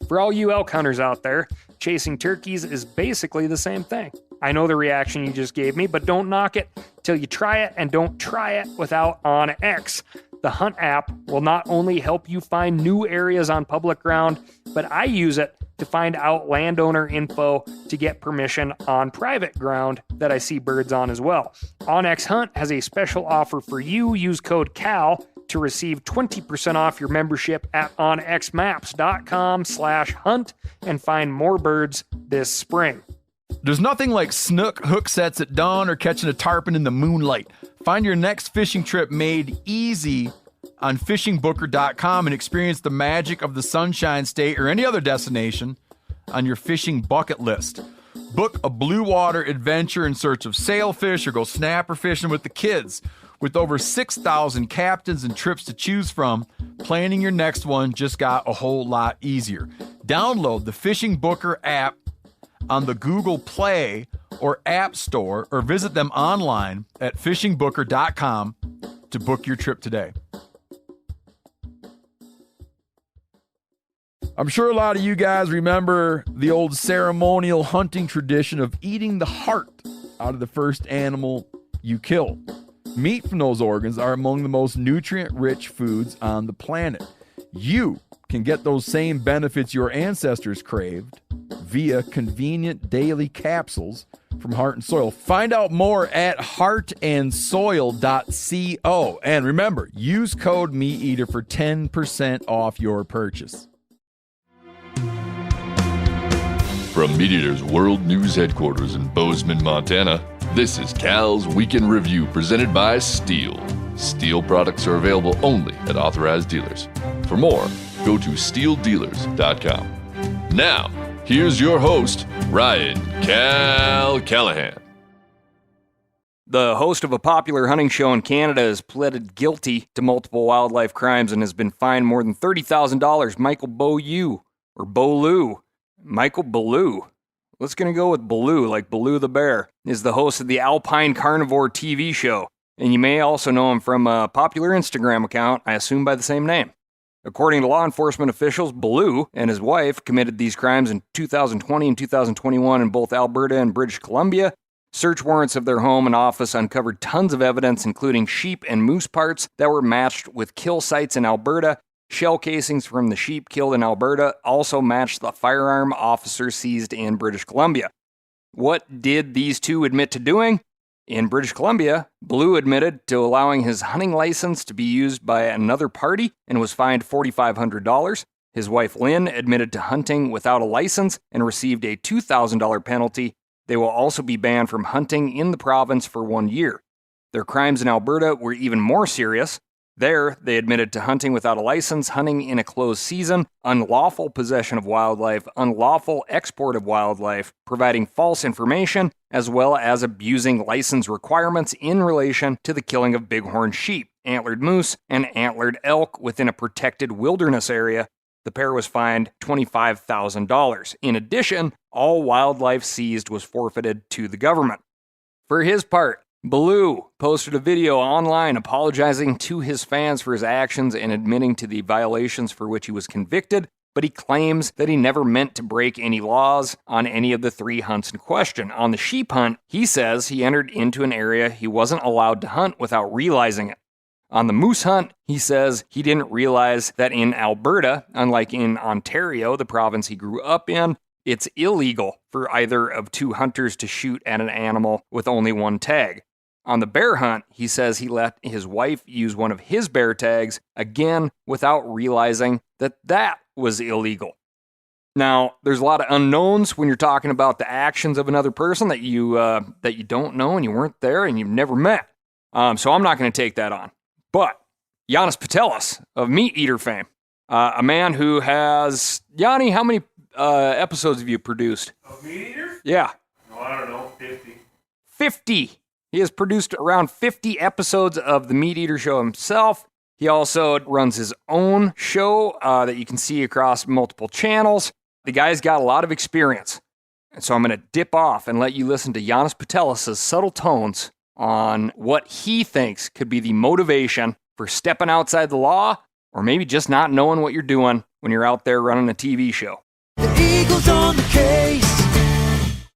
For all you elk hunters out there, chasing turkeys is basically the same thing. I know the reaction you just gave me, but don't knock it till you try it, and don't try it without OnX. The Hunt app will not only help you find new areas on public ground, but I use it to find out landowner info to get permission on private ground that I see birds on as well. OnX Hunt has a special offer for you. Use code CAL to receive 20% off your membership at onxmaps.com/hunt and find more birds this spring. There's nothing like snook hook sets at dawn or catching a tarpon in the moonlight. Find your next fishing trip made easy on fishingbooker.com and experience the magic of the Sunshine State or any other destination on your fishing bucket list. Book a blue water adventure in search of sailfish or go snapper fishing with the kids. With over 6,000 captains and trips to choose from, planning your next one just got a whole lot easier. Download the Fishing Booker app on the Google Play or App Store, or visit them online at fishingbooker.com to book your trip today. I'm sure a lot of you guys remember the old ceremonial hunting tradition of eating the heart out of the first animal you kill. Meat from those organs are among the most nutrient-rich foods on the planet. You can get those same benefits your ancestors craved via convenient daily capsules from Heart and Soil. Find out more at heartandsoil.co. And remember, use code MeatEater for 10% off your purchase. From MeatEater's World News Headquarters in Bozeman, Montana, this is Cal's Weekend Review presented by Steel. Steel products are available only at authorized dealers. For more, go to steeldealers.com. Now, here's your host, Ryan Cal Callahan. The host of a popular hunting show in Canada has pleaded guilty to multiple wildlife crimes and has been fined more than $30,000. Michael Beaulieu, or Beaulieu. Michael Beaulieu. Let's gonna go with Baloo, like Baloo the bear, is the host of the Alpine Carnivore TV show. And you may also know him from a popular Instagram account, I assume by the same name. According to law enforcement officials, Baloo and his wife committed these crimes in 2020 and 2021 in both Alberta and British Columbia. Search warrants of their home and office uncovered tons of evidence, including sheep and moose parts that were matched with kill sites in Alberta. Shell casings from the sheep killed in Alberta also matched the firearm officer seized in British Columbia. What did these two admit to doing? In British Columbia, Baloo admitted to allowing his hunting license to be used by another party and was fined $4,500. His wife Lynn admitted to hunting without a license and received a $2,000 penalty. They will also be banned from hunting in the province for 1 year. Their crimes in Alberta were even more serious. There, they admitted to hunting without a license, hunting in a closed season, unlawful possession of wildlife, unlawful export of wildlife, providing false information, as well as abusing license requirements in relation to the killing of bighorn sheep, antlered moose, and antlered elk within a protected wilderness area. The pair was fined $25,000. In addition, all wildlife seized was forfeited to the government. For his part, Baloo posted a video online apologizing to his fans for his actions and admitting to the violations for which he was convicted, but he claims that he never meant to break any laws on any of the 3 hunts in question. On the sheep hunt, he says he entered into an area he wasn't allowed to hunt without realizing it. On the moose hunt, he says he didn't realize that in Alberta, unlike in Ontario, the province he grew up in, it's illegal for either of 2 hunters to shoot at an animal with only 1 tag. On the bear hunt, he says he let his wife use one of his bear tags, again, without realizing that that was illegal. Now, there's a lot of unknowns when you're talking about the actions of another person that you don't know and you weren't there and you've never met. So I'm not going to take that on. But Yannis Patelis of Meat Eater fame, a man who has... Yanni, how many episodes have you produced? Of Meat Eater? Yeah. Oh, I don't know, 50. 50! He has produced around 50 episodes of the Meat Eater show himself. He also runs his own show that you can see across multiple channels. The guy's got a lot of experience. And so I'm going to dip off and let you listen to Yannis Patelis' subtle tones on what he thinks could be the motivation for stepping outside the law or maybe just not knowing what you're doing when you're out there running a TV show. The Eagles on the case.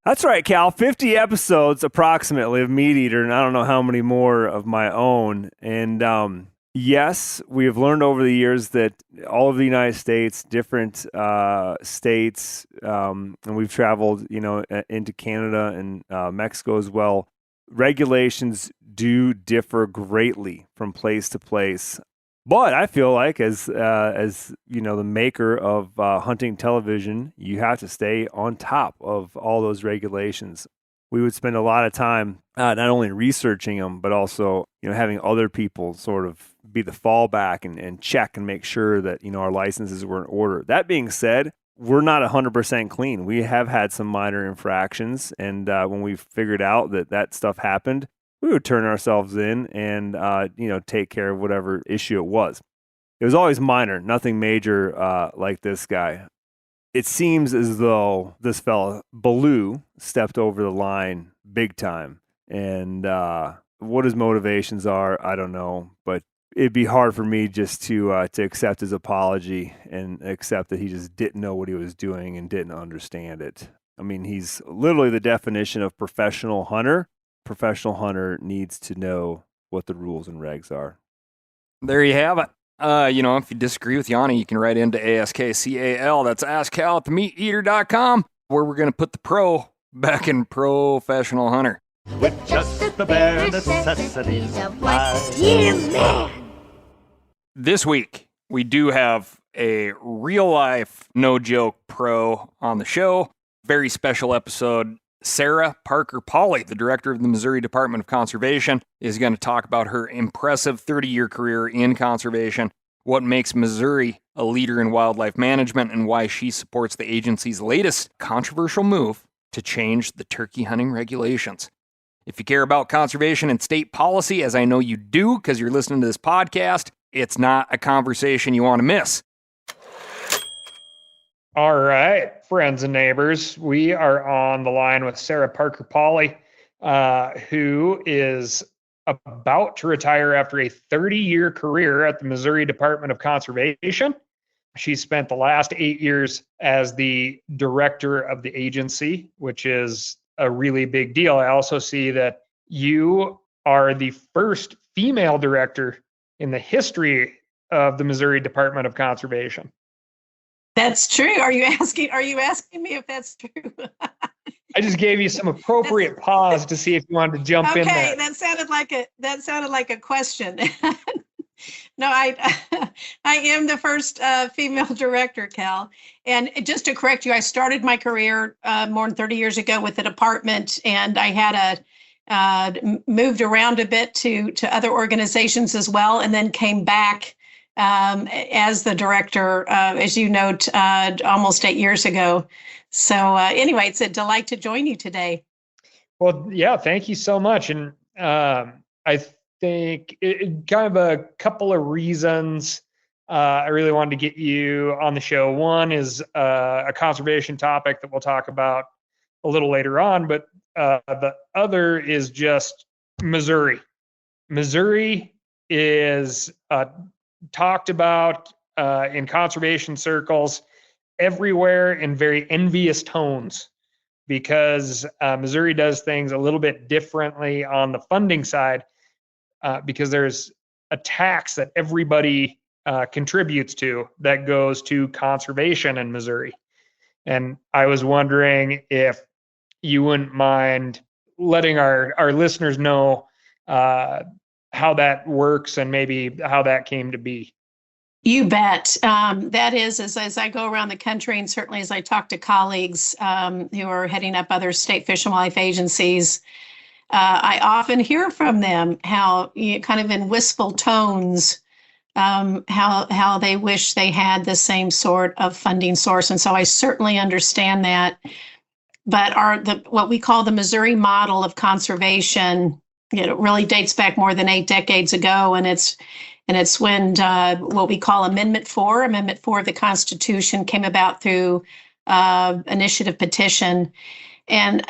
That's right, Cal. 50 episodes approximately of Meat Eater, and I don't know how many more of my own. And yes, we have learned over the years that all of the United States, different states, and we've traveled, into Canada and Mexico as well. Regulations do differ greatly from place to place. But I feel like as the maker of hunting television, you have to stay on top of all those regulations. We would spend a lot of time not only researching them, but also having other people sort of be the fallback and check and make sure that our licenses were in order. That being said, we're not 100% clean. We have had some minor infractions, and when we figured out that stuff happened, we would turn ourselves in and, take care of whatever issue it was. It was always minor, nothing major like this guy. It seems as though this fella, Baloo, stepped over the line big time. And what his motivations are, I don't know. But it'd be hard for me just to accept his apology and accept that he just didn't know what he was doing and didn't understand it. I mean, he's literally the definition of professional hunter. Professional hunter needs to know what the rules and regs are. There you have it. If you disagree with Yanni, you can write into ASKCAL. That's askcal@themeateater.com, where we're going to put the pro back in professional hunter. With just the bare necessities of life. Yeah, man. This week, we do have a real-life, no-joke pro on the show. Very special episode. Sara Parker-Pauley, the director of the Missouri Department of Conservation, is going to talk about her impressive 30-year career in conservation, what makes Missouri a leader in wildlife management, and why she supports the agency's latest controversial move to change the turkey hunting regulations. If you care about conservation and state policy, as I know you do because you're listening to this podcast, it's not a conversation you want to miss. All right, friends and neighbors, we are on the line with Sara Parker-Pauley, who is about to retire after a 30-year career at the Missouri Department of Conservation. She spent the last 8 years as the director of the agency, which is a really big deal. I also see that you are the first female director in the history of the Missouri Department of Conservation. That's true. Are you asking me if that's true? I just gave you some appropriate pause to see if you wanted to jump in there. Okay, that sounded like a question. No, I am the first female director, Cal. And just to correct you, I started my career more than 30 years ago with the department, and I had moved around a bit to other organizations as well, and then came back as the director, as you note, almost 8 years ago. So anyway, it's a delight to join you today. Well, yeah, thank you so much. And I think kind of a couple of reasons I really wanted to get you on the show. One is a conservation topic that we'll talk about a little later on, but the other is just Missouri. Missouri is talked about in conservation circles everywhere in very envious tones, because Missouri does things a little bit differently on the funding side, because there's a tax that everybody contributes to that goes to conservation in Missouri. And I was wondering if you wouldn't mind letting our listeners know how that works and maybe how that came to be. You bet. That is, as I go around the country, and certainly as I talk to colleagues who are heading up other state fish and wildlife agencies, I often hear from them how, kind of in wistful tones, how they wish they had the same sort of funding source. And so I certainly understand that. But what we call the Missouri model of conservation, it really dates back more than 8 decades ago, and it's when what we call Amendment 4 of the Constitution came about through initiative petition. And,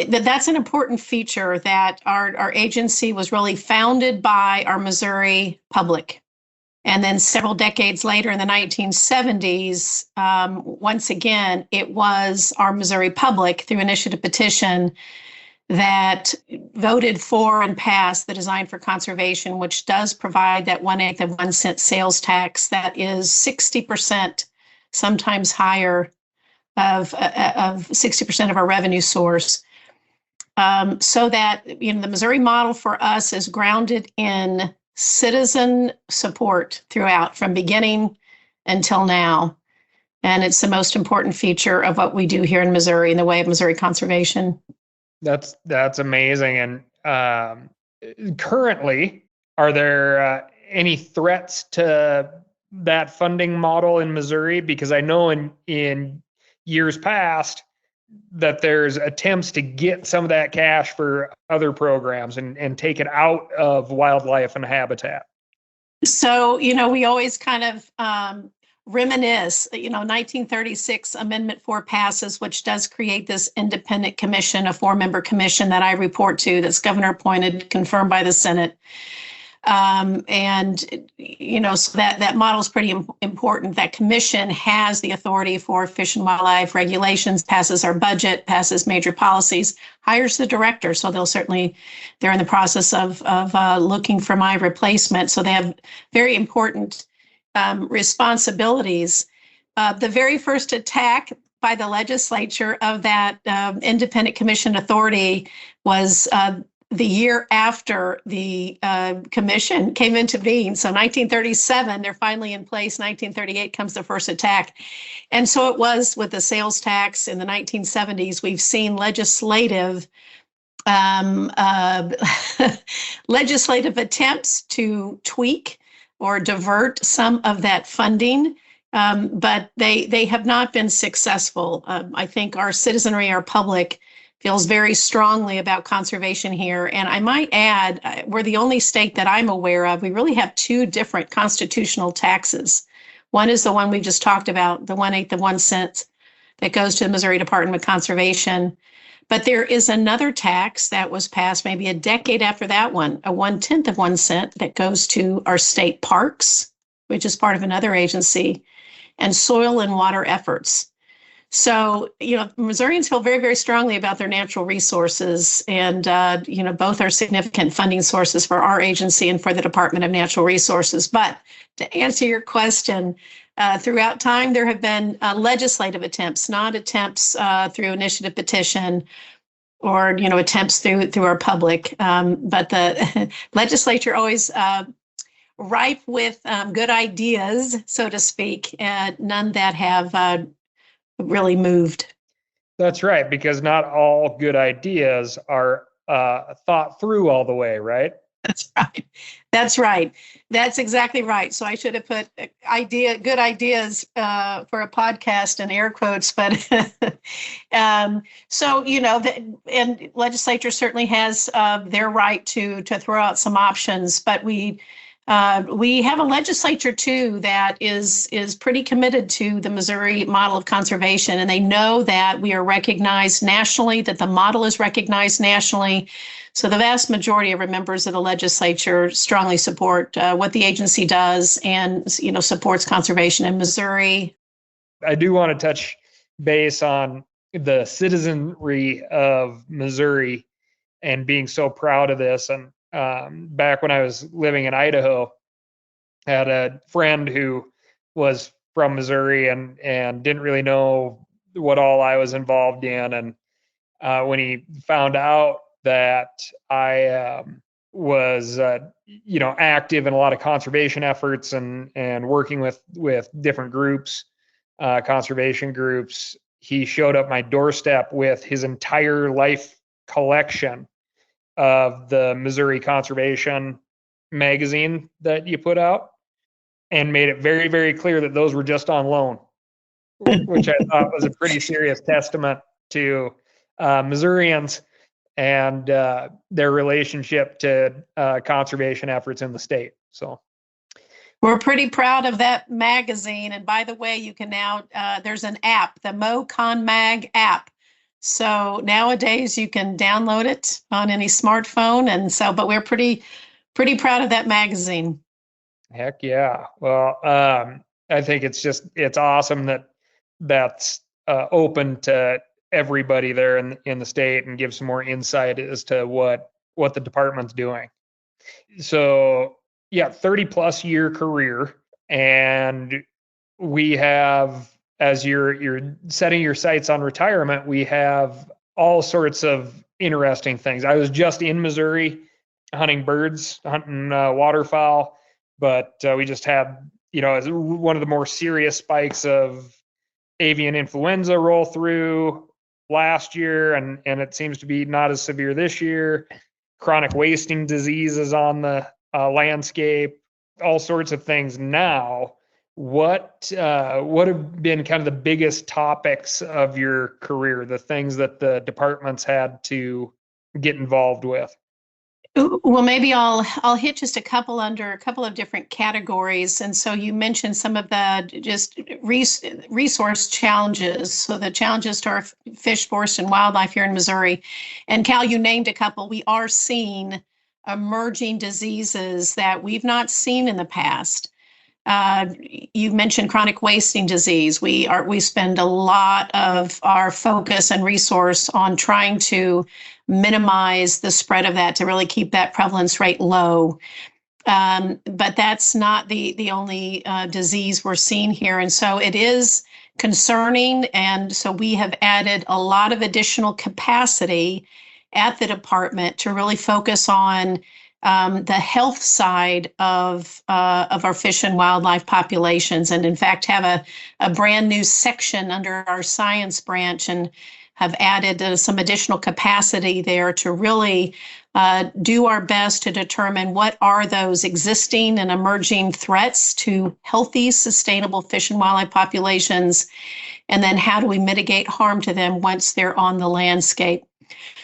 that's an important feature, that our agency was really founded by our Missouri public. And then several decades later in the 1970s, once again, it was our Missouri public through initiative petition that voted for and passed the Design for Conservation, which does provide that 1/8 of 1 cent sales tax that is 60%, sometimes higher, of 60% of our revenue source. So that, the Missouri model for us is grounded in citizen support throughout, from beginning until now. And it's the most important feature of what we do here in Missouri in the way of Missouri conservation. That's amazing. And currently, are there any threats to that funding model in Missouri? Because I know in years past that there's attempts to get some of that cash for other programs and take it out of wildlife and habitat. So, we always kind of reminisce. 1936 Amendment 4 passes, which does create this independent commission, a 4-member commission that I report to, that's governor appointed, confirmed by the Senate. So that model is pretty important. That commission has the authority for fish and wildlife regulations, passes our budget, passes major policies, hires the director. So they're in the process of looking for my replacement. So they have very important responsibilities. The very first attack by the legislature of that independent commission authority was the year after the commission came into being. So 1937, they're finally in place. 1938 comes the first attack. And so it was with the sales tax in the 1970s. We've seen legislative attempts to tweak or divert some of that funding, but they have not been successful. I think our citizenry, our public, feels very strongly about conservation here. And I might add, we're the only state that I'm aware of. We really have 2 different constitutional taxes. One is the one we just talked about, the 1/8 of 1 cent that goes to the Missouri Department of Conservation. But there is another tax that was passed maybe a decade after that one, a 1/10 of 1 cent that goes to our state parks, which is part of another agency, and soil and water efforts. So, Missourians feel very, very strongly about their natural resources, and, both are significant funding sources for our agency and for the Department of Natural Resources. But to answer your question, throughout time, there have been legislative attempts, not attempts through initiative petition or, attempts through our public. But the legislature always ripe with good ideas, so to speak, and none that have really moved. That's right, because not all good ideas are thought through all the way, right? That's right. That's right. That's exactly right. So I should have put good ideas for a podcast in air quotes, but and legislature certainly has their right to throw out some options, but we have a legislature too that is pretty committed to the Missouri model of conservation, and they know that we are recognized nationally, that the model is recognized nationally. So the vast majority of our members of the legislature strongly support what the agency does and, supports conservation in Missouri. I do want to touch base on the citizenry of Missouri and being so proud of this. And back when I was living in Idaho, I had a friend who was from Missouri and didn't really know what all I was involved in. And when he found out that I was, active in a lot of conservation efforts and working with different groups, conservation groups, he showed up my doorstep with his entire life collection of the Missouri Conservation magazine that you put out, and made it very, very clear that those were just on loan, which I thought was a pretty serious testament to Missourians and their relationship to conservation efforts in the state. So we're pretty proud of that magazine. And by the way, you can now, there's an app, the MoConMag app. So nowadays you can download it on any smartphone. And so, but we're pretty proud of that magazine. Heck yeah. Well, I think it's awesome that that's open to everybody there in the state and give some more insight as to what the department's doing. So yeah, 30 plus year career, and we have, as you're setting your sights on retirement, we have all sorts of interesting things. I was just in Missouri hunting birds, hunting waterfowl, but we just had, one of the more serious spikes of avian influenza roll through last year, and it seems to be not as severe this year. Chronic wasting disease is on the landscape, all sorts of things now. What have been kind of the biggest topics of your career, the things that the department's had to get involved with? Well, maybe I'll hit just a couple of different categories. And so you mentioned some of the just resource challenges. So the challenges to our fish, forest, and wildlife here in Missouri. And Cal, you named a couple. We are seeing emerging diseases that we've not seen in the past. You mentioned chronic wasting disease. We spend a lot of our focus and resource on trying to minimize the spread of that, to really keep that prevalence rate low. But that's not the only disease we're seeing here. And so it is concerning. And so we have added a lot of additional capacity at the department to really focus on the health side of our fish and wildlife populations, and in fact have a brand new section under our science branch, and have added some additional capacity there to really do our best to determine what are those existing and emerging threats to healthy, sustainable fish and wildlife populations, and then how do we mitigate harm to them once they're on the landscape.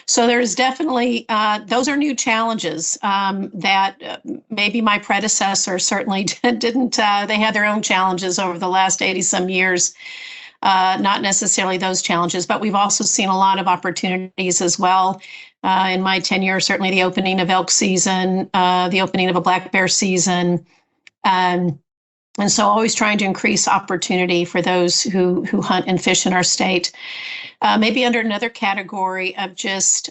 So there's definitely, those are new challenges that maybe my predecessor certainly didn't, they had their own challenges over the last 80 some years, not necessarily those challenges, but we've also seen a lot of opportunities as well. In my tenure, certainly the opening of elk season, the opening of a black bear season, and so always trying to increase opportunity for those who hunt and fish in our state. Maybe under another category of just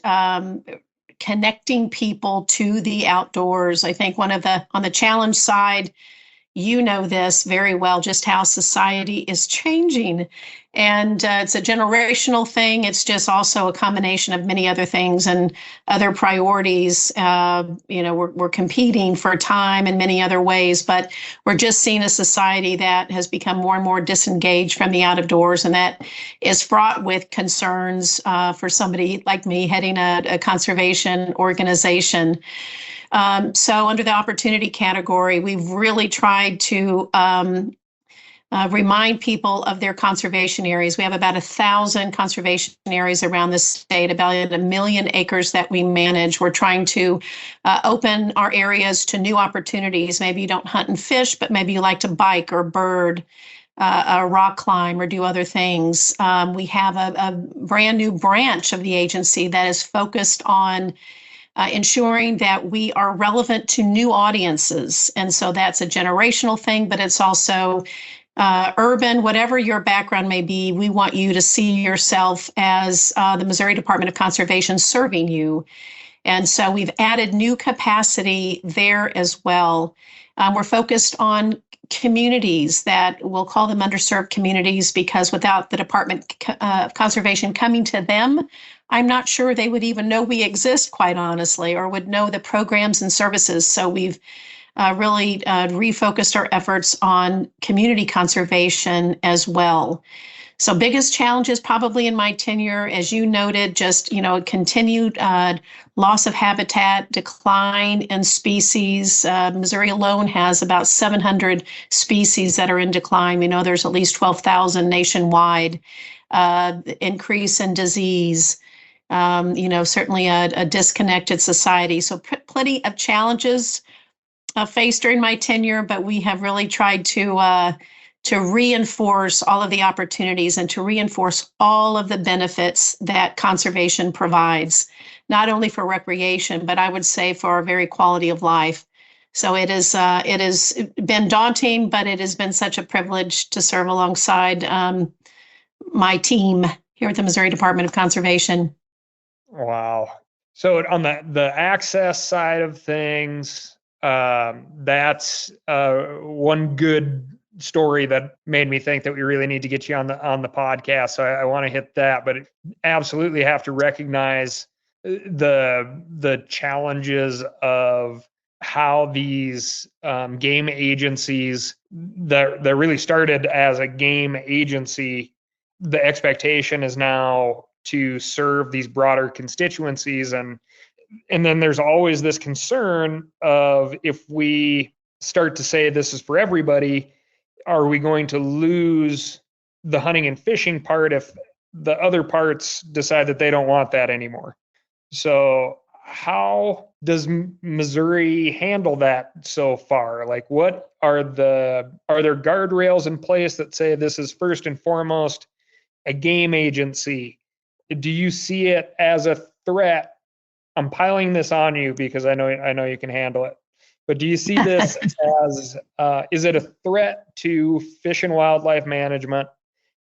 connecting people to the outdoors. I think on the challenge side, you know this very well, just how society is changing. And it's a generational thing. It's just also a combination of many other things and other priorities. We're competing for time in many other ways, but we're just seeing a society that has become more and more disengaged from the out of doors, and that is fraught with concerns for somebody like me heading a conservation organization. So under the opportunity category, we've really tried to remind people of their conservation areas. We have about 1,000 conservation areas around the state, about 1 million acres that we manage. We're trying to open our areas to new opportunities. Maybe you don't hunt and fish, but maybe you like to bike or bird, rock climb, or do other things. We have a brand new branch of the agency that is focused on ensuring that we are relevant to new audiences. And so that's a generational thing, but it's also urban, whatever your background may be. We want you to see yourself as the Missouri Department of Conservation serving you. And so we've added new capacity there as well. We're focused on communities that we'll call them underserved communities, because without the Department of Conservation coming to them, I'm not sure they would even know we exist, quite honestly, or would know the programs and services. So we've really refocused our efforts on community conservation as well. So biggest challenges probably in my tenure, as you noted, just, continued loss of habitat, decline in species. Missouri alone has about 700 species that are in decline. We know there's at least 12,000 nationwide. Increase in disease, certainly a disconnected society. So plenty of challenges faced during my tenure, but we have really tried to reinforce all of the opportunities and to reinforce all of the benefits that conservation provides, not only for recreation, but I would say for our very quality of life. So it has been daunting, but it has been such a privilege to serve alongside my team here at the Missouri Department of Conservation. Wow. So on the access side of things, that's one good story that made me think that we really need to get you on the podcast. So I want to hit that, but absolutely have to recognize the challenges of how these game agencies that really started as a game agency, the expectation is now to serve these broader constituencies, and then there's always this concern of, if we start to say this is for everybody, are we going to lose the hunting and fishing part if the other parts decide that they don't want that anymore? So how does Missouri handle that so far? Like, what are there guardrails in place that say this is first and foremost a game agency? Do you see it as a threat? I'm piling this on you because I know you can handle it. But do you see this as is it a threat to fish and wildlife management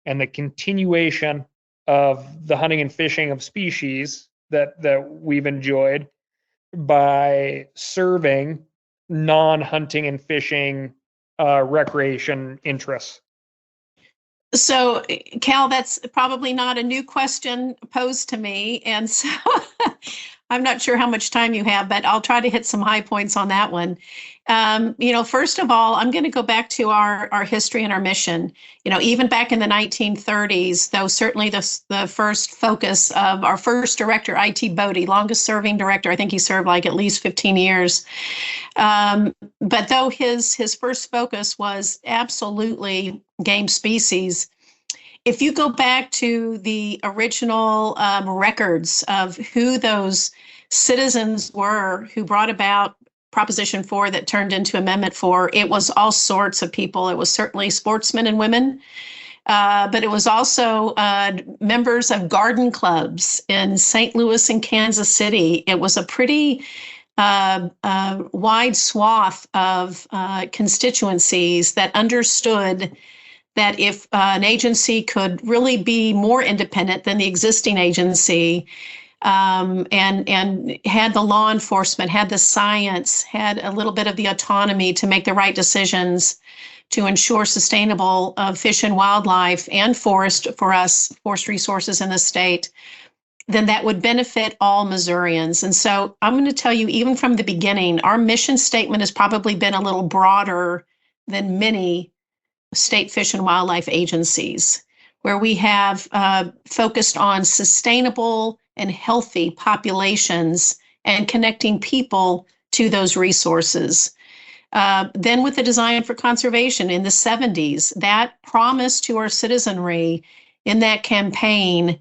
and the continuation of the hunting and fishing of species that we've enjoyed by serving non-hunting and fishing recreation interests? So, Cal, that's probably not a new question posed to me. And so I'm not sure how much time you have, but I'll try to hit some high points on that one. First of all, I'm going to go back to our history and our mission. Even back in the 1930s, though certainly the first focus of our first director, I.T. Bodie, longest serving director, I think he served like at least 15 years. But though his first focus was absolutely game species, if you go back to the original records of who those citizens were who brought about Proposition 4 that turned into Amendment 4, it was all sorts of people. It was certainly sportsmen and women, but it was also members of garden clubs in St. Louis and Kansas City. It was a pretty wide swath of constituencies that understood that if an agency could really be more independent than the existing agency, and had the law enforcement, had the science, had a little bit of the autonomy to make the right decisions to ensure sustainable fish and wildlife and forest resources in the state, then that would benefit all Missourians. And so I'm going to tell you, even from the beginning, our mission statement has probably been a little broader than many state fish and wildlife agencies, where we have focused on sustainable and healthy populations and connecting people to those resources. Then with the Design for Conservation in the 70s, that promise to our citizenry in that campaign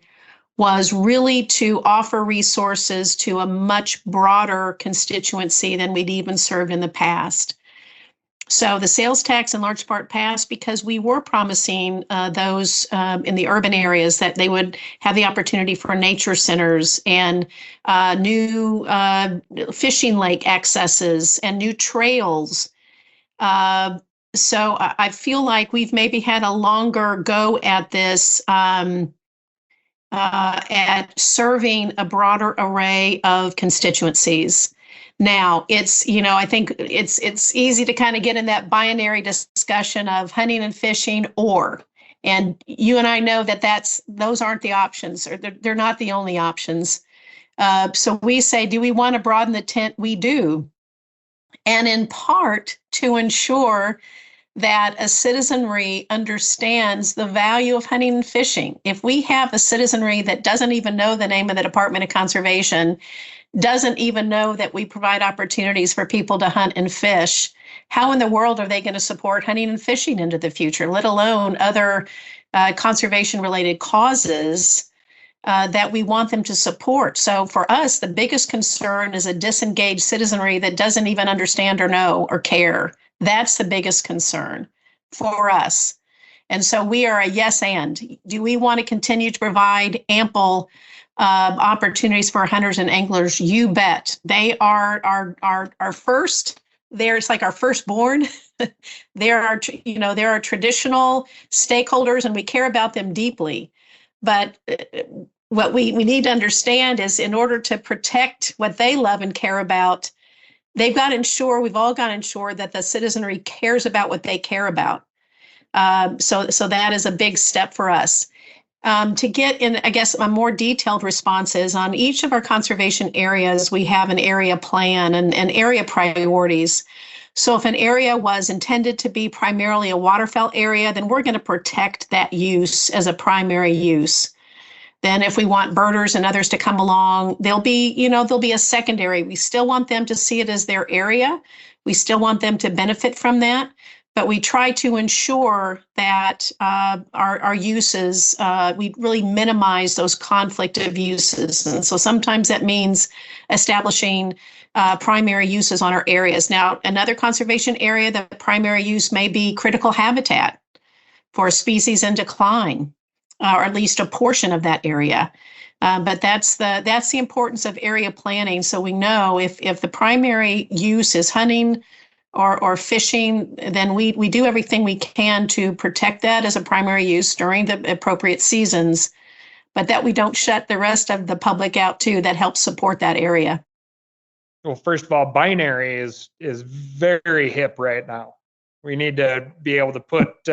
was really to offer resources to a much broader constituency than we'd even served in the past. So the sales tax in large part passed because we were promising those in the urban areas that they would have the opportunity for nature centers and new fishing lake accesses and new trails. So I feel like we've maybe had a longer go at this, at serving a broader array of constituencies. Now, I think it's easy to kind of get in that binary discussion of hunting and fishing, and you and I know that those aren't the options, or they're not the only options. So we say, do we want to broaden the tent? We do. And in part to ensure that a citizenry understands the value of hunting and fishing. If we have a citizenry that doesn't even know the name of the Department of Conservation, doesn't even know that we provide opportunities for people to hunt and fish, how in the world are they going to support hunting and fishing into the future, let alone other conservation-related causes that we want them to support? So for us, the biggest concern is a disengaged citizenry that doesn't even understand or know or care. That's the biggest concern for us. And so we are a yes and. Do we want to continue to provide ample opportunities for hunters and anglers? You bet. They are our first it's like our firstborn. They're our traditional stakeholders, and we care about them deeply. But what we need to understand is, in order to protect what they love and care about, we've all got to ensure that the citizenry cares about what they care about. So that is a big step for us. To get in, I guess, a more detailed responses on each of our conservation areas, we have an area plan and area priorities. So if an area was intended to be primarily a waterfowl area, then we're going to protect that use as a primary use. Then if we want birders and others to come along, there'll be a secondary. We still want them to see it as their area. We still want them to benefit from that. But we try to ensure that our uses, we really minimize those conflict of uses. And so sometimes that means establishing primary uses on our areas. Now, another conservation area, the primary use may be critical habitat for a species in decline, or at least a portion of that area. But that's the importance of area planning. So we know if the primary use is hunting or fishing, then we do everything we can to protect that as a primary use during the appropriate seasons, but that we don't shut the rest of the public out too. That helps support that area. Well, first of all, binary is very hip right now. We need to be able to put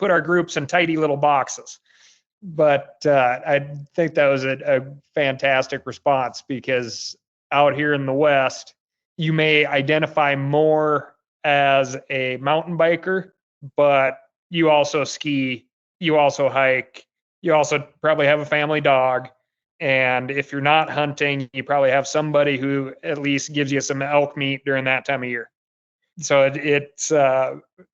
our groups in tidy little boxes. But I think that was a fantastic response, because out here in the West, you may identify more as a mountain biker, but you also ski, you also hike, you also probably have a family dog. And if you're not hunting, you probably have somebody who at least gives you some elk meat during that time of year. So it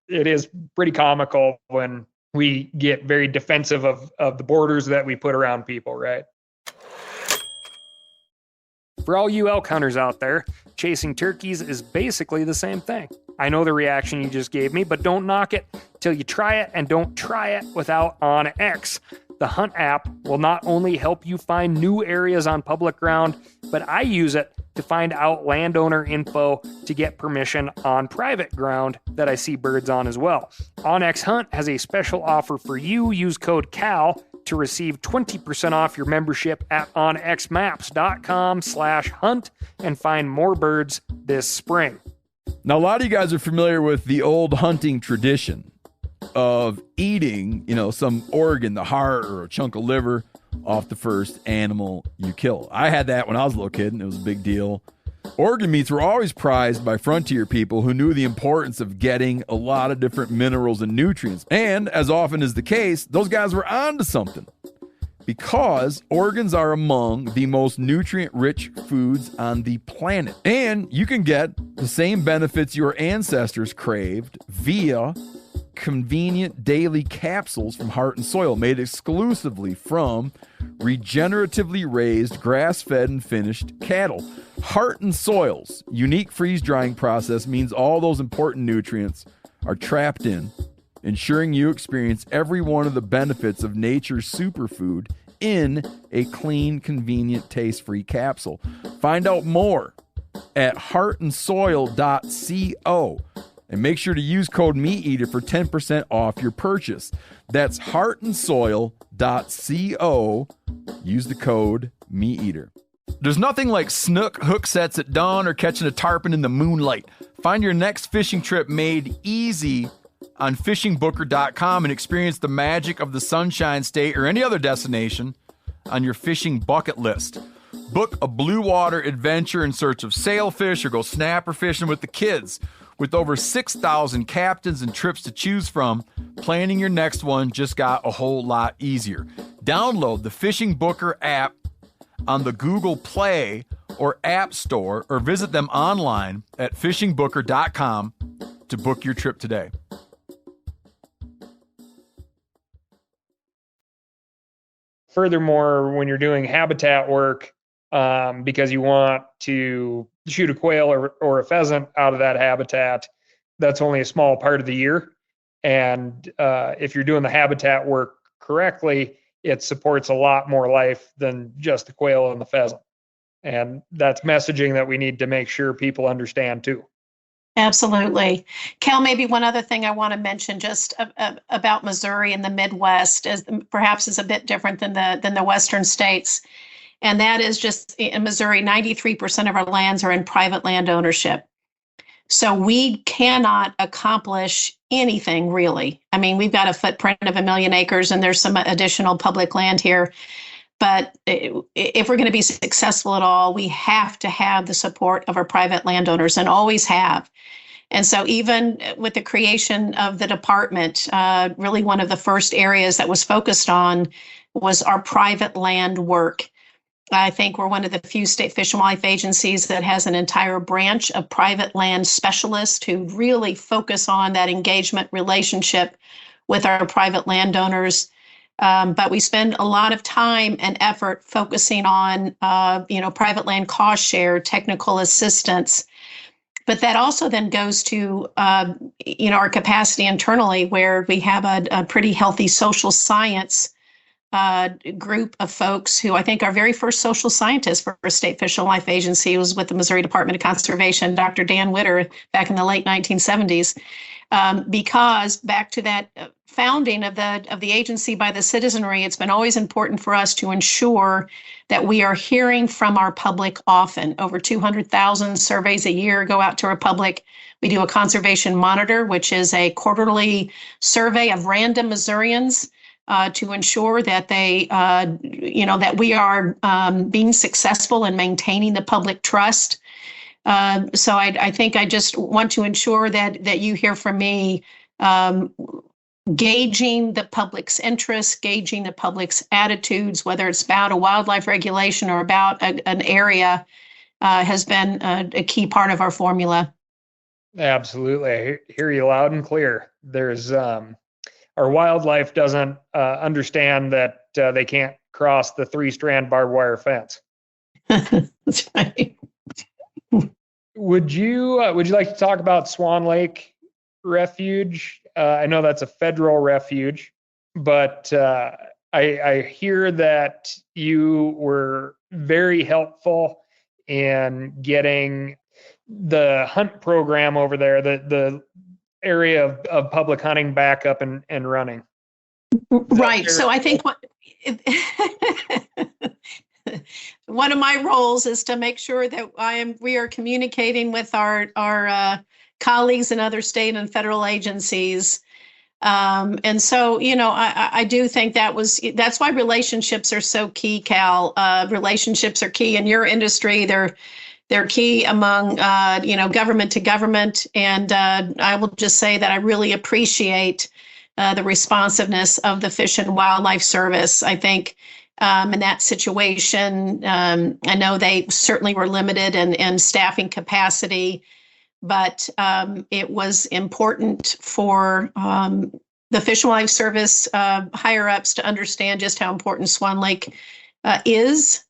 is pretty comical when we get very defensive of the borders that we put around people, right? For all you elk hunters out there, chasing turkeys is basically the same thing. I know the reaction you just gave me, but don't knock it till you try it, and don't try it without OnX. The Hunt app will not only help you find new areas on public ground, but I use it to find out landowner info to get permission on private ground that I see birds on as well. OnX Hunt has a special offer for you. Use code CAL to receive 20% off your membership at onxmaps.com/hunt and find more birds this spring. Now, a lot of you guys are familiar with the old hunting tradition of eating, some organ, the heart or a chunk of liver off the first animal you kill. I had that when I was a little kid, and it was a big deal. Organ meats were always prized by frontier people who knew the importance of getting a lot of different minerals and nutrients. And as often is the case, those guys were onto something, because organs are among the most nutrient-rich foods on the planet. And you can get the same benefits your ancestors craved via convenient daily capsules from Heart and Soil, made exclusively from regeneratively raised, grass-fed, and finished cattle. Heart and Soil's unique freeze-drying process means all those important nutrients are trapped in, ensuring you experience every one of the benefits of nature's superfood in a clean, convenient, taste-free capsule. Find out more at heartandsoil.co. And make sure to use code MeatEater for 10% off your purchase. That's heartandsoil.co. Use the code MeatEater. There's nothing like snook hook sets at dawn or catching a tarpon in the moonlight. Find your next fishing trip made easy on fishingbooker.com and experience the magic of the Sunshine State or any other destination on your fishing bucket list. Book a blue water adventure in search of sailfish, or go snapper fishing with the kids. With over 6,000 captains and trips to choose from, planning your next one just got a whole lot easier. Download the Fishing Booker app on the Google Play or App Store, or visit them online at fishingbooker.com to book your trip today. Furthermore, when you're doing habitat work, because you want to shoot a quail or a pheasant out of that habitat, that's only a small part of the year. And if you're doing the habitat work correctly, it supports a lot more life than just the quail and the pheasant. And that's messaging that we need to make sure people understand too. Absolutely. Cal, maybe one other thing I want to mention just about Missouri and the Midwest is perhaps is a bit different than the Western states. And that is just in Missouri, 93% of our lands are in private land ownership. So we cannot accomplish anything really. I mean, we've got a footprint of 1 million acres and there's some additional public land here. But if we're going to be successful at all, we have to have the support of our private landowners and always have. And so even with the creation of the department, really one of the first areas that was focused on was our private land work. I think we're one of the few state fish and wildlife agencies that has an entire branch of private land specialists who really focus on that engagement relationship with our private landowners. But we spend a lot of time and effort focusing on, private land cost share, technical assistance. But that also then goes to, our capacity internally, where we have a pretty healthy social science group of folks who I think our very first social scientist for a state fish and wildlife agency was with the Missouri Department of Conservation, Dr. Dan Witter, back in the late 1970s. Because back to that founding of the agency by the citizenry, it's been always important for us to ensure that we are hearing from our public often. Over 200,000 surveys a year go out to our public. We do a conservation monitor, which is a quarterly survey of random Missourians to ensure that that we are being successful in maintaining the public trust. So I think I just want to ensure that you hear from me, gauging the public's interest, gauging the public's attitudes, whether it's about a wildlife regulation or about an area, has been a key part of our formula. Absolutely. I hear you loud and clear. There's our wildlife doesn't understand that they can't cross the 3-strand barbed wire fence. That's right. Would you like to talk about Swan Lake Refuge? I know that's a federal refuge, but I hear that you were very helpful in getting the hunt program over there, the area of public hunting back up and running. Right. So I think one of my roles is to make sure that we are communicating with our colleagues in other state and federal agencies. And so, I do think that's why relationships are so key, Cal. Relationships are key in your industry. They're key among, government to government. And I will just say that I really appreciate the responsiveness of the Fish and Wildlife Service. I think in that situation, I know they certainly were limited in staffing capacity, but it was important for the Fish and Wildlife Service higher ups to understand just how important Swan Lake is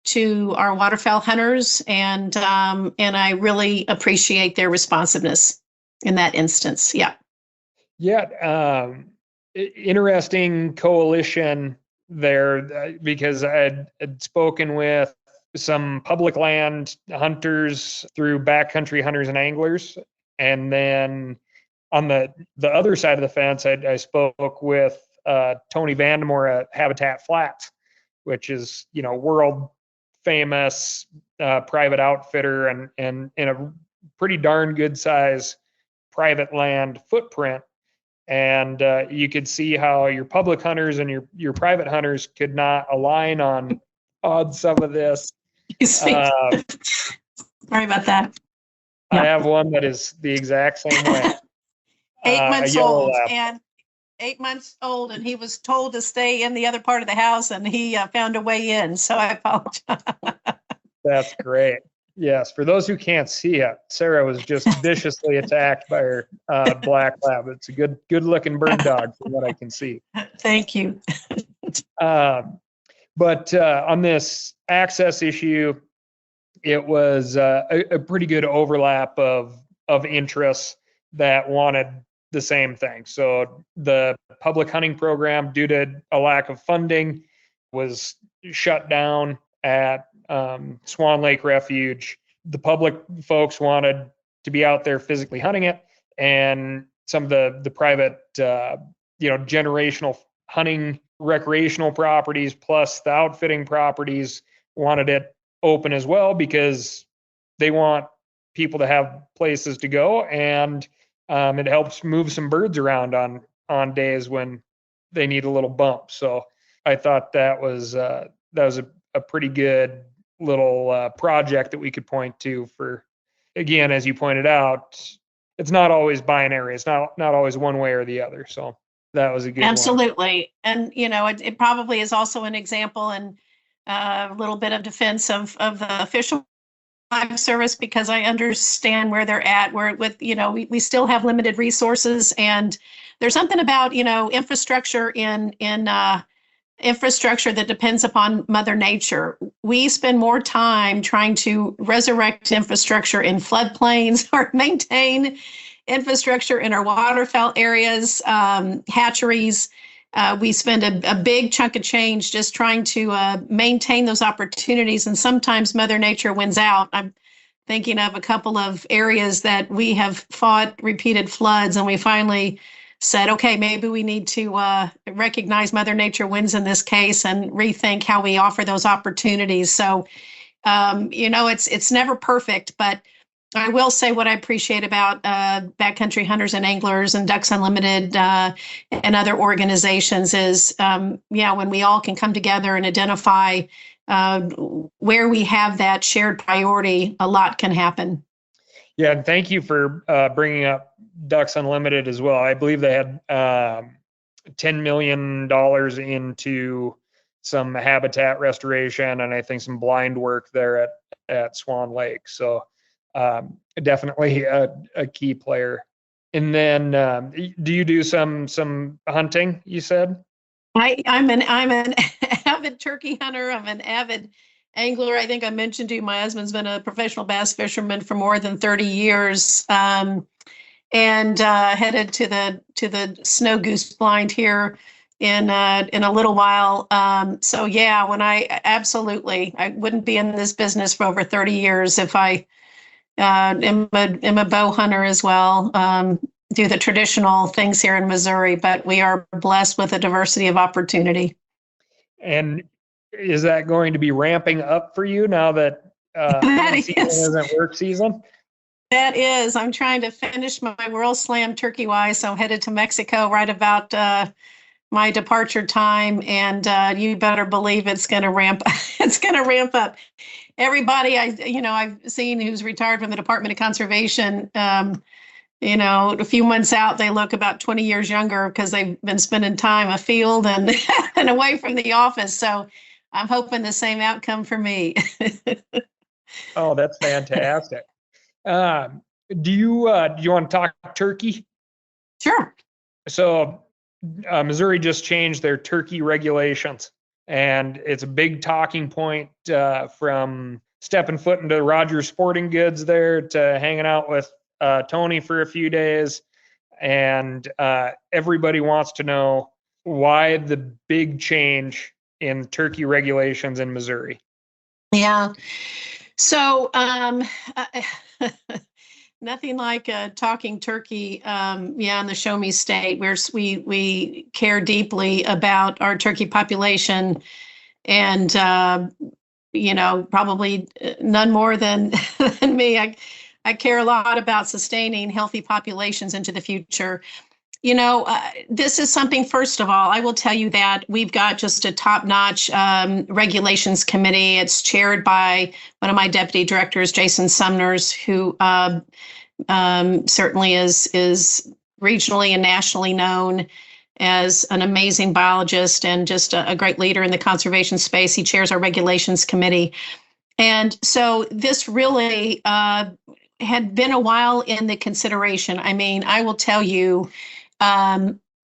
to our waterfowl hunters, and I really appreciate their responsiveness in that instance. Yeah. Yeah. Interesting coalition there, because I had spoken with some public land hunters through backcountry hunters and anglers. And then on the other side of the fence, I spoke with Tony Vandemore at Habitat Flats, which is, world famous private outfitter and in a pretty darn good size private land footprint. And you could see how your public hunters and your private hunters could not align on some of this. Sorry about that. I have one that is the exact same way. 8 months old and 8 months old, and he was told to stay in the other part of the house, and he found a way in. So I apologize. That's great. Yes, for those who can't see it, Sara was just viciously attacked by her black lab. It's a good looking bird dog from what I can see. Thank you. But on this access issue, it was a pretty good overlap of interests that wanted the same thing. So the public hunting program, due to a lack of funding, was shut down at Swan Lake Refuge. The public folks wanted to be out there physically hunting it. And some of the private, generational hunting recreational properties plus the outfitting properties wanted it open as well, because they want people to have places to go, and it helps move some birds around on days when they need a little bump. So I thought that was a pretty good little project that we could point to for, again, as you pointed out, it's not always binary. It's not always one way or the other. So that was a good one. Absolutely. And, it probably is also an example and a little bit of defense of the official live service, because I understand where they're at, where we still have limited resources, and there's something about, infrastructure in infrastructure that depends upon Mother Nature. We spend more time trying to resurrect infrastructure in floodplains or maintain infrastructure in our waterfowl areas, hatcheries. We spend a big chunk of change just trying to maintain those opportunities. And sometimes Mother Nature wins out. I'm thinking of a couple of areas that we have fought repeated floods, and we finally said, okay, maybe we need to recognize Mother Nature wins in this case and rethink how we offer those opportunities. So, it's never perfect, but I will say what I appreciate about Backcountry Hunters and Anglers and Ducks Unlimited and other organizations is, when we all can come together and identify where we have that shared priority, a lot can happen. Yeah, and thank you for bringing up Ducks Unlimited as well. I believe they had $10 million into some habitat restoration, and I think some blind work there at Swan Lake. So definitely a key player. And then do you do some hunting, you said? I'm an avid turkey hunter. I'm an avid angler. I think I mentioned to you, my husband's been a professional bass fisherman for more than 30 years. And headed to the snow goose blind here in a little while. So yeah, I wouldn't be in this business for over 30 years if I am a bow hunter as well. Do the traditional things here in Missouri, but we are blessed with a diversity of opportunity. And is that going to be ramping up for you now that season isn't work season? That is. I'm trying to finish my World Slam turkey wise. So I'm headed to Mexico right about my departure time, and you better believe it's going to ramp. It's going to ramp up. Everybody I've seen who's retired from the Department of Conservation, a few months out, they look about 20 years younger because they've been spending time afield and and away from the office. So I'm hoping the same outcome for me. Oh, that's fantastic. Do you want to talk turkey? Sure. So Missouri just changed their turkey regulations, and it's a big talking point from stepping foot into Rogers Sporting Goods there to hanging out with Tony for a few days. And everybody wants to know why the big change in turkey regulations in Missouri. Yeah. So nothing like talking turkey, in the Show Me State, where we care deeply about our turkey population, and probably none more than me. I care a lot about sustaining healthy populations into the future. This is something, first of all, I will tell you that we've got just a top-notch regulations committee. It's chaired by one of my deputy directors, Jason Sumners, who certainly is regionally and nationally known as an amazing biologist and just a great leader in the conservation space. He chairs our regulations committee. And so this really had been a while in the consideration. I mean, I will tell you,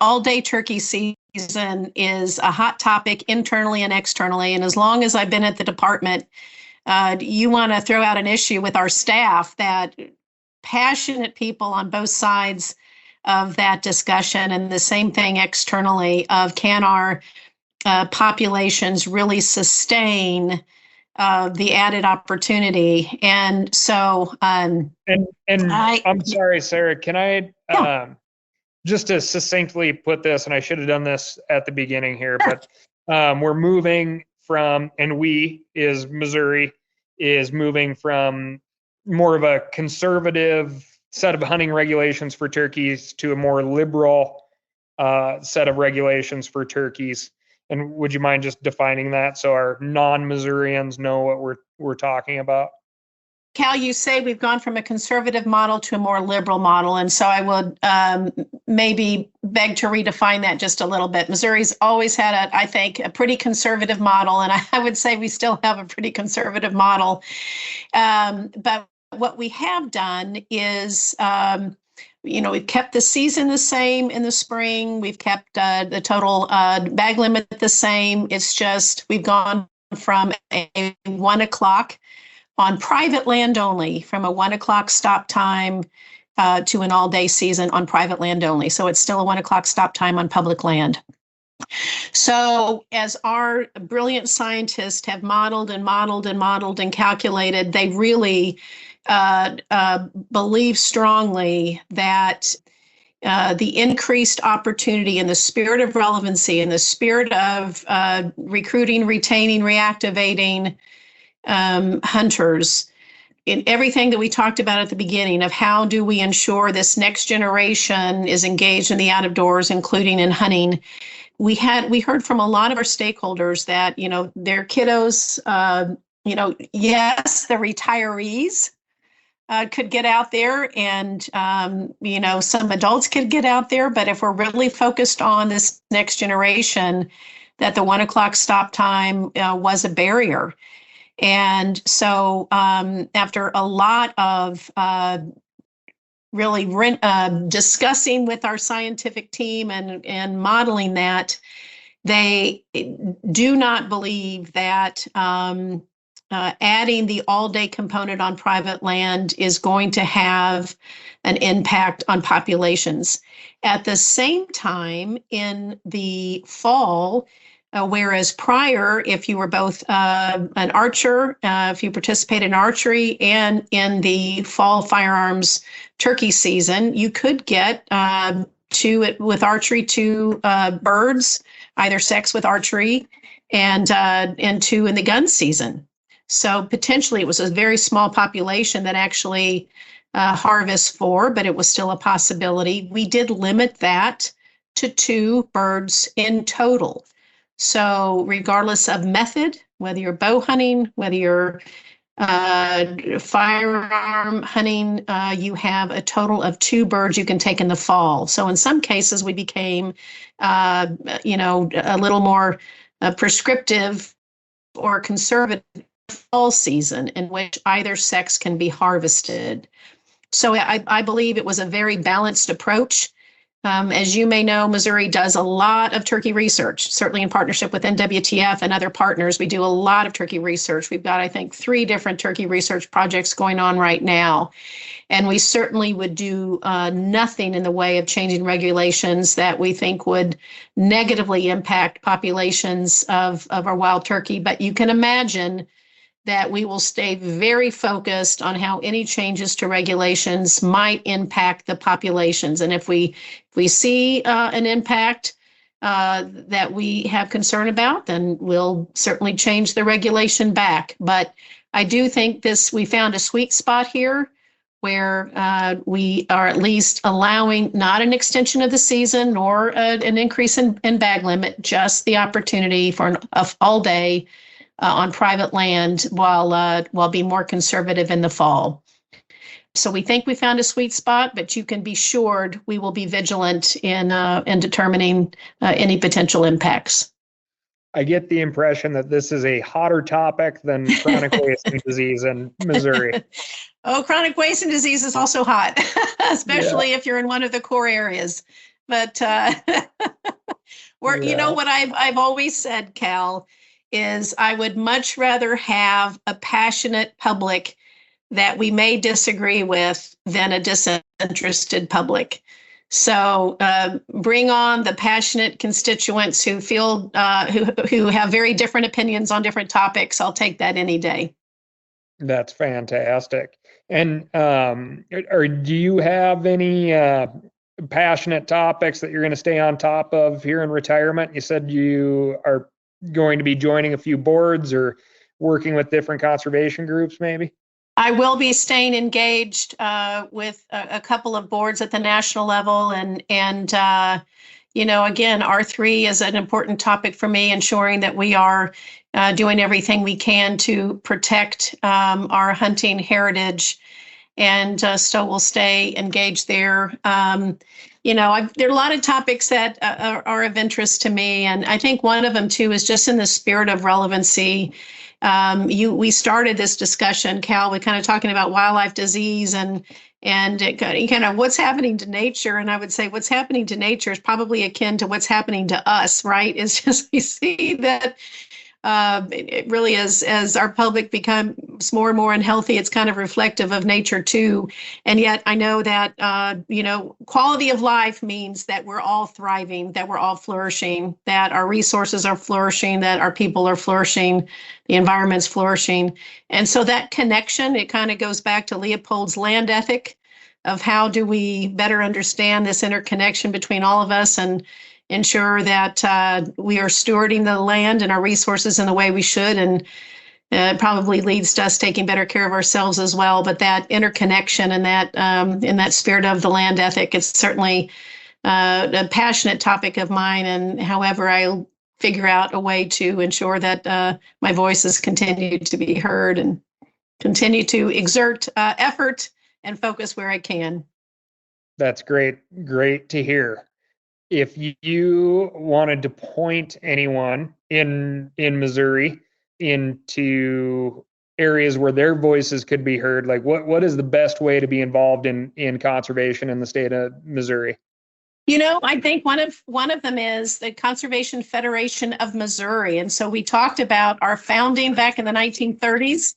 all-day turkey season is a hot topic internally and externally. And as long as I've been at the department, you want to throw out an issue with our staff that passionate people on both sides of that discussion, and the same thing externally of can our populations really sustain the added opportunity. And so, And I'm sorry, Sarah, can I, Yeah. just to succinctly put this, and I should have done this at the beginning here, but we're moving from, and Missouri is moving from more of a conservative set of hunting regulations for turkeys to a more liberal set of regulations for turkeys. And would you mind just defining that so our non-Missourians know what we're talking about? Cal, you say we've gone from a conservative model to a more liberal model. And so I would maybe beg to redefine that just a little bit. Missouri's always had, I think, a pretty conservative model. And I would say we still have a pretty conservative model. But what we have done is, we've kept the season the same in the spring. We've kept the total bag limit the same. It's just we've gone from a 1 o'clock on private land only, from a 1 o'clock stop time to an all-day season on private land only. So it's still a 1 o'clock stop time on public land. So as our brilliant scientists have modeled and modeled and modeled and calculated, they really believe strongly that the increased opportunity in the spirit of relevancy, in the spirit of recruiting, retaining, reactivating hunters, in everything that we talked about at the beginning of how do we ensure this next generation is engaged in the out of doors, including in hunting. We heard from a lot of our stakeholders that, their kiddos, yes, the retirees could get out there and, some adults could get out there. But if we're really focused on this next generation, that the 1 o'clock stop time was a barrier. And so after a lot of really discussing with our scientific team and modeling that, they do not believe that adding the all-day component on private land is going to have an impact on populations. At the same time, in the fall, whereas prior, if you were both an archer, if you participated in archery and in the fall firearms turkey season, you could get with archery 2 birds, either sex with archery, and 2 in the gun season. So potentially it was a very small population that actually harvests 4, but it was still a possibility. We did limit that to 2 birds in total. So regardless of method, whether you're bow hunting, whether you're firearm hunting, you have a total of 2 birds you can take in the fall. So in some cases, we became, a little more prescriptive or conservative fall season in which either sex can be harvested. So I believe it was a very balanced approach. As you may know, Missouri does a lot of turkey research, certainly in partnership with NWTF and other partners. We do a lot of turkey research. We've got, I think, 3 different turkey research projects going on right now. And we certainly would do nothing in the way of changing regulations that we think would negatively impact populations of our wild turkey. But you can imagine that we will stay very focused on how any changes to regulations might impact the populations. And if we see an impact that we have concern about, then we'll certainly change the regulation back. But I do think we found a sweet spot here where we are at least allowing not an extension of the season nor an increase in bag limit, just the opportunity for an all day on private land while being more conservative in the fall. So we think we found a sweet spot, but you can be assured we will be vigilant in determining any potential impacts. I get the impression that this is a hotter topic than chronic wasting disease in Missouri. Oh, chronic wasting disease is also hot, especially if you're in one of the core areas. But you know what I've always said, Cal, is I would much rather have a passionate public that we may disagree with than a disinterested public. So bring on the passionate constituents who feel who have very different opinions on different topics. I'll take that any day. That's fantastic. And or do you have any passionate topics that you're going to stay on top of here in retirement? You said you are going to be joining a few boards or working with different conservation groups, maybe? I will be staying engaged with a couple of boards at the national level, and again, R3 is an important topic for me, ensuring that we are doing everything we can to protect our hunting heritage, and so we'll stay engaged there. There are a lot of topics that are of interest to me, and I think one of them too is just in the spirit of relevancy. We started this discussion, Cal, with kind of talking about wildlife disease and kind of what's happening to nature. And I would say what's happening to nature is probably akin to what's happening to us, right? It's just we see that it really is, as our public becomes more and more unhealthy, it's kind of reflective of nature too. And yet I know that, quality of life means that we're all thriving, that we're all flourishing, that our resources are flourishing, that our people are flourishing, the environment's flourishing. And so that connection, it kind of goes back to Leopold's land ethic of how do we better understand this interconnection between all of us and ensure that we are stewarding the land and our resources in the way we should, and it probably leads to us taking better care of ourselves as well. But that interconnection and that in that spirit of the land ethic, it's certainly a passionate topic of mine. And however I figure out a way to ensure that my voices continue to be heard and continue to exert effort and focus where I can. That's great. Great to hear. If you wanted to point anyone in Missouri into areas where their voices could be heard, like what is the best way to be involved in conservation in the state of Missouri? I think one of them is the Conservation Federation of Missouri. And so we talked about our founding back in the 1930s.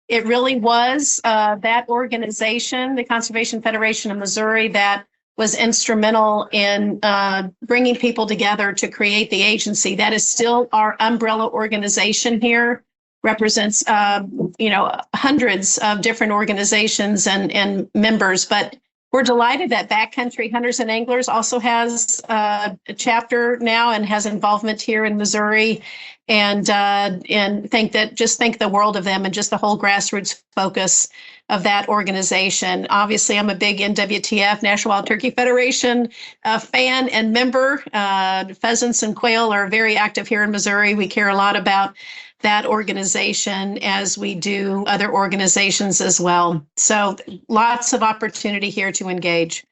It really was that organization, the Conservation Federation of Missouri, that was instrumental in bringing people together to create the agency. That is still our umbrella organization here, represents hundreds of different organizations and members. But we're delighted that Backcountry Hunters and Anglers also has a chapter now and has involvement here in Missouri, and think the world of them and just the whole grassroots focus of that organization. Obviously, I'm a big NWTF, National Wild Turkey Federation fan and member. Pheasants and quail are very active here in Missouri. We care a lot about that organization as we do other organizations as well. So lots of opportunity here to engage.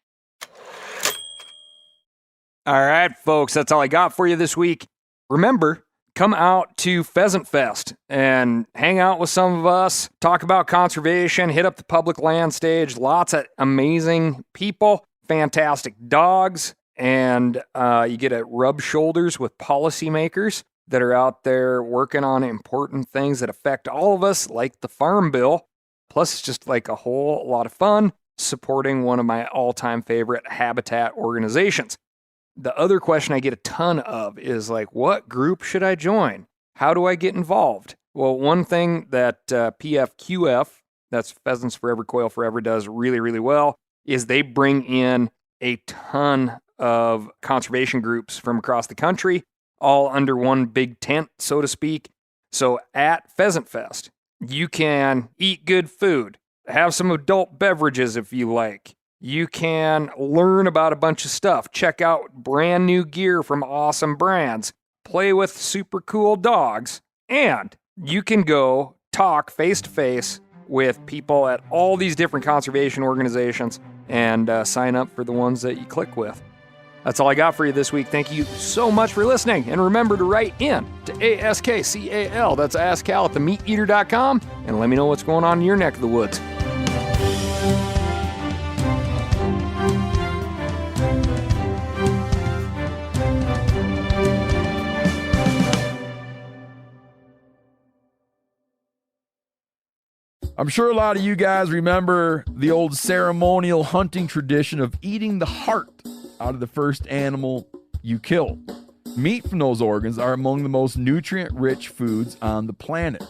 All right, folks, that's all I got for you this week. Remember, come out to Pheasant Fest and hang out with some of us, talk about conservation, hit up the public land stage. Lots of amazing people, fantastic dogs, and you get to rub shoulders with policymakers that are out there working on important things that affect all of us, like the Farm Bill. Plus, it's just like a whole lot of fun supporting one of my all-time favorite habitat organizations. The other question I get a ton of is like, what group should I join? How do I get involved? Well, one thing that PFQF, that's Pheasants Forever, Quail Forever, does really, really well is they bring in a ton of conservation groups from across the country, all under one big tent, so to speak. So at Pheasant Fest, you can eat good food, have some adult beverages if you like. You can learn about a bunch of stuff, check out brand new gear from awesome brands, play with super cool dogs, and you can go talk face-to-face with people at all these different conservation organizations and sign up for the ones that you click with. That's all I got for you this week. Thank you so much for listening. And remember to write in to ASKCAL, that's AskCal at themeateater.com, and let me know what's going on in your neck of the woods. I'm sure a lot of you guys remember the old ceremonial hunting tradition of eating the heart out of the first animal you kill. Meat from those organs are among the most nutrient-rich foods on the planet.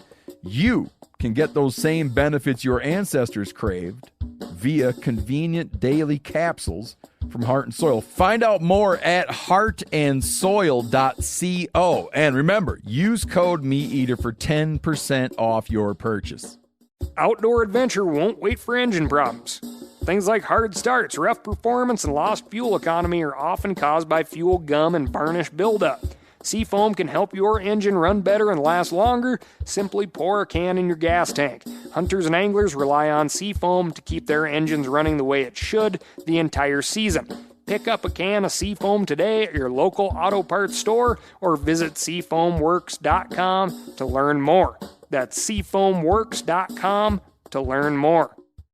You can get those same benefits your ancestors craved via convenient daily capsules from Heart and Soil. Find out more at heartandsoil.co. And remember, use code MeatEater for 10% off your purchase. Outdoor adventure won't wait for engine problems. Things like hard starts, rough performance, and lost fuel economy are often caused by fuel gum and varnish buildup. Seafoam can help your engine run better and last longer. Simply pour a can in your gas tank. Hunters and anglers rely on Seafoam to keep their engines running the way it should the entire season. Pick up a can of Seafoam today at your local auto parts store or visit seafoamworks.com to learn more. That's seafoamworks.com to learn more.